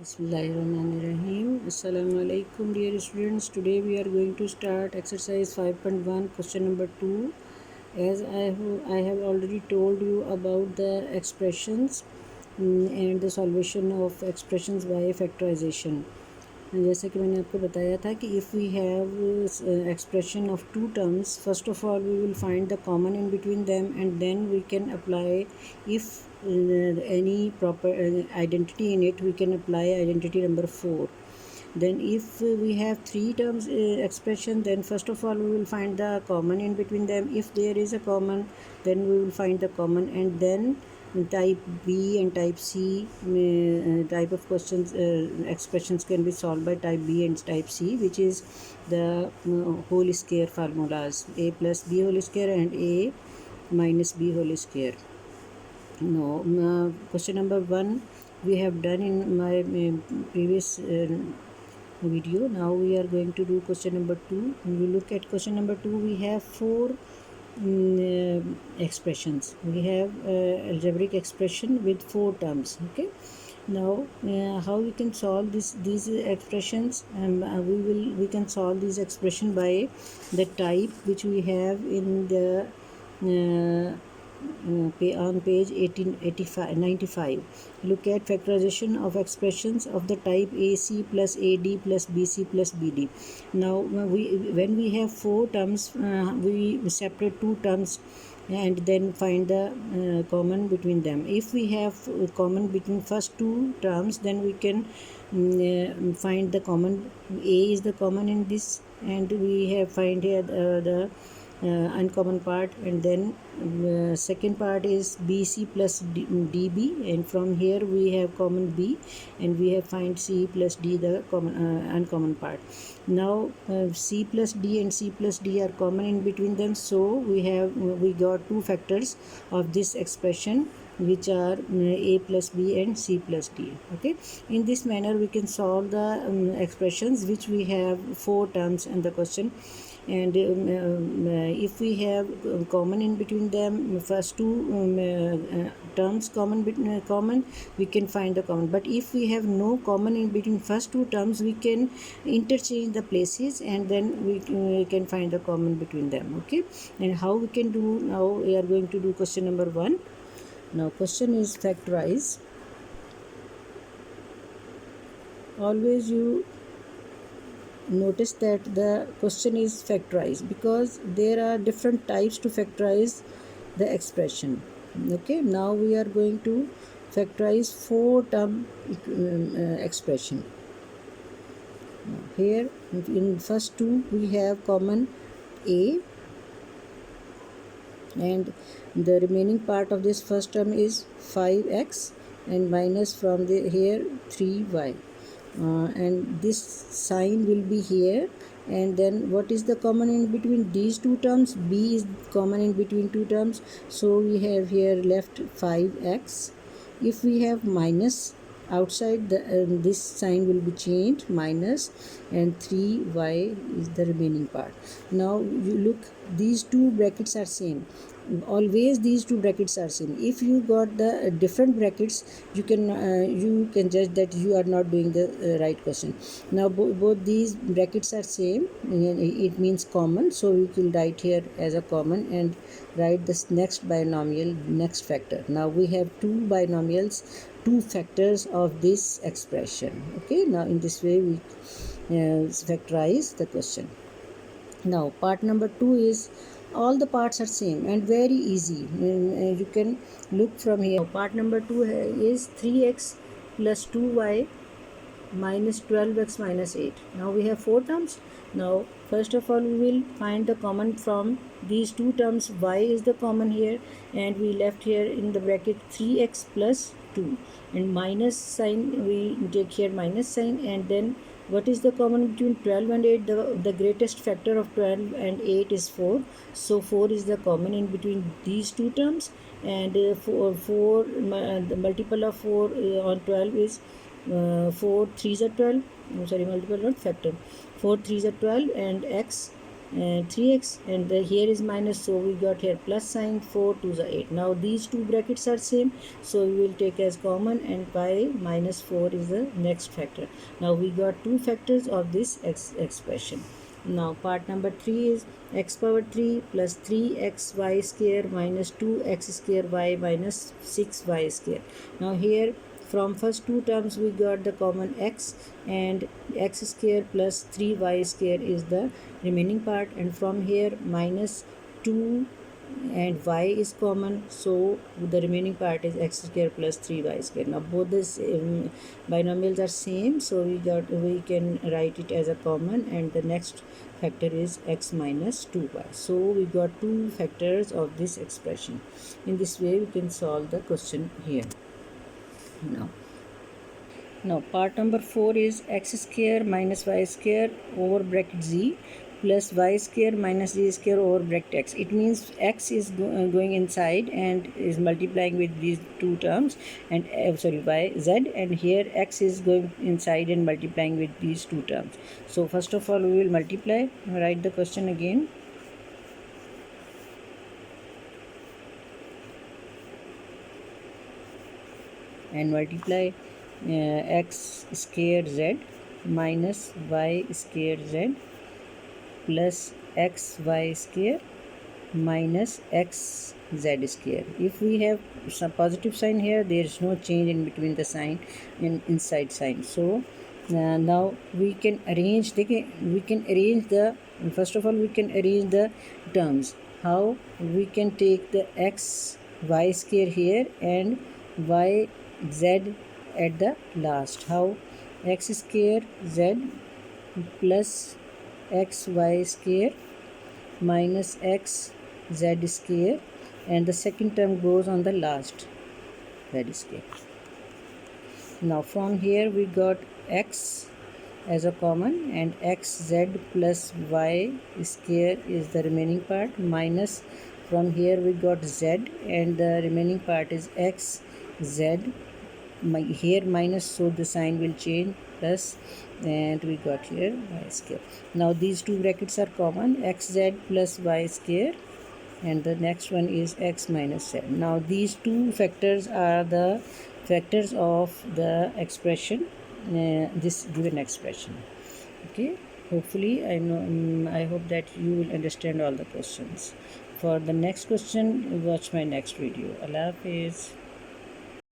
Bismillahirrahmanirrahim. Assalamu alaikum, dear students. Today we are going to start exercise 5.1, question number 2. As I have already told you about the expressions and the solution of expressions by factorization. जैसे कि मैंने आपको बताया था कि if we have expression of two terms, first of all we will find the common in between them, and then we can apply, if any proper identity in it, we can apply identity number 4. Then if we have three terms expression, then first of all we will find the common in between them. If there is a common, then we will find the common, and then type B and type C type of questions expressions can be solved by type B and type C, which is the whole square formulas, a plus b whole square and a minus b whole square. No, question number 1 we have done in my previous video. Now we are going to do question number 2. When we look at question number 2, we have four expressions. We have algebraic expression with four terms. Okay, now how we can solve these expressions? We can solve this expression by the type which we have in the on page 95. Look at factorization of expressions of the type AC plus AD plus BC plus BD. Now when we have four terms, we separate two terms and then find the common between them. If we have common between first two terms, then we can find the common. A is the common in this, and we have find here the uncommon part, and then second part is BC plus DB, and from here we have common B, and we have find C plus D, the common uncommon part. Now C plus D and C plus D are common in between them, so we got two factors of this expression, which are A plus B and C plus D. Okay, in this manner we can solve the expressions which we have four terms in the question. And if we have common in between them, first two terms common, we can find the common. But if we have no common in between first two terms, we can interchange the places, and then we can find the common between them. Okay, and how we can do? Now we are going to do question number 1. Now question is factorize. Always you notice that the question is factorized because there are different types to factorize the expression. Okay, now we are going to factorize four term expression. Here in first two we have common A, and the remaining part of this first term is 5x and minus from the here 3y. And this sign will be here, and then what is the common in between these two terms? B is common in between two terms, so we have here left 5x. If we have minus outside, this sign will be changed, minus, and 3y is the remaining part. Now you look, these two brackets are same. Always these two brackets are same. If you got the different brackets, you can judge that you are not doing the right question. Now both these brackets are same, it means common, so we will write here as a common and write this next binomial, next factor. Now we have two binomials, two factors of this expression. Okay, now in this way we factorize the question. Now part number 2 is all the parts are same and very easy. You can look from here. Part number 2 is 3x plus 2y minus 12x minus 8. Now we have four terms. Now first of all we will find the common from these two terms. Y is the common here, and we left here in the bracket 3x plus 2, and minus sign we take here minus sign, and then what is the common between 12 and 8? The greatest factor of 12 and 8 is 4. So 4 is the common in between these two terms, and the multiple of 4 on 12 is 4 3s are 12. Sorry, multiple not factor. 4 3s are 12, and x 3x, and here is minus, so we got here plus sign. 4 to the 8. Now these two brackets are same, so we will take as common, and by minus 4 is the next factor. Now we got two factors of this expression. Now part number 3 is x power 3 plus 3xy square minus 2x square y minus 6y square. Now here from first two terms we got the common x, and x square plus 3y square is the remaining part, and from here minus 2 and y is common, so the remaining part is x square plus 3y square. Now both this binomials are same, so we can write it as a common, and the next factor is x minus 2y. So we got two factors of this expression. In this way we can solve the question here. Now part number 4 is x square minus y square over bracket z plus y square minus z square over bracket x. It means x is going inside and is multiplying with these two terms, and y z, and here x is going inside and multiplying with these two terms. So first of all we will multiply. Write the question again. And multiply x square z minus y square z plus xy square minus xz square. If we have some positive sign here, there is no change in between the sign and inside sign. So now we can arrange the first of all we can arrange the terms. How? We can take the x y square here and y z at the last. How? X square z plus xy square minus x z square, and the second term goes on the last, z square. Now from here we got x as a common, and xz plus y square is the remaining part, minus from here we got z, and the remaining part is x z, here minus, so the sign will change, plus, and we got here y square. Now these two brackets are common, xz plus y square, and the next one is x minus z. Now these two factors are the factors of the expression, this given expression. Okay, hopefully I hope that you will understand all the questions. For the next question, watch my next video. Allah Hafiz.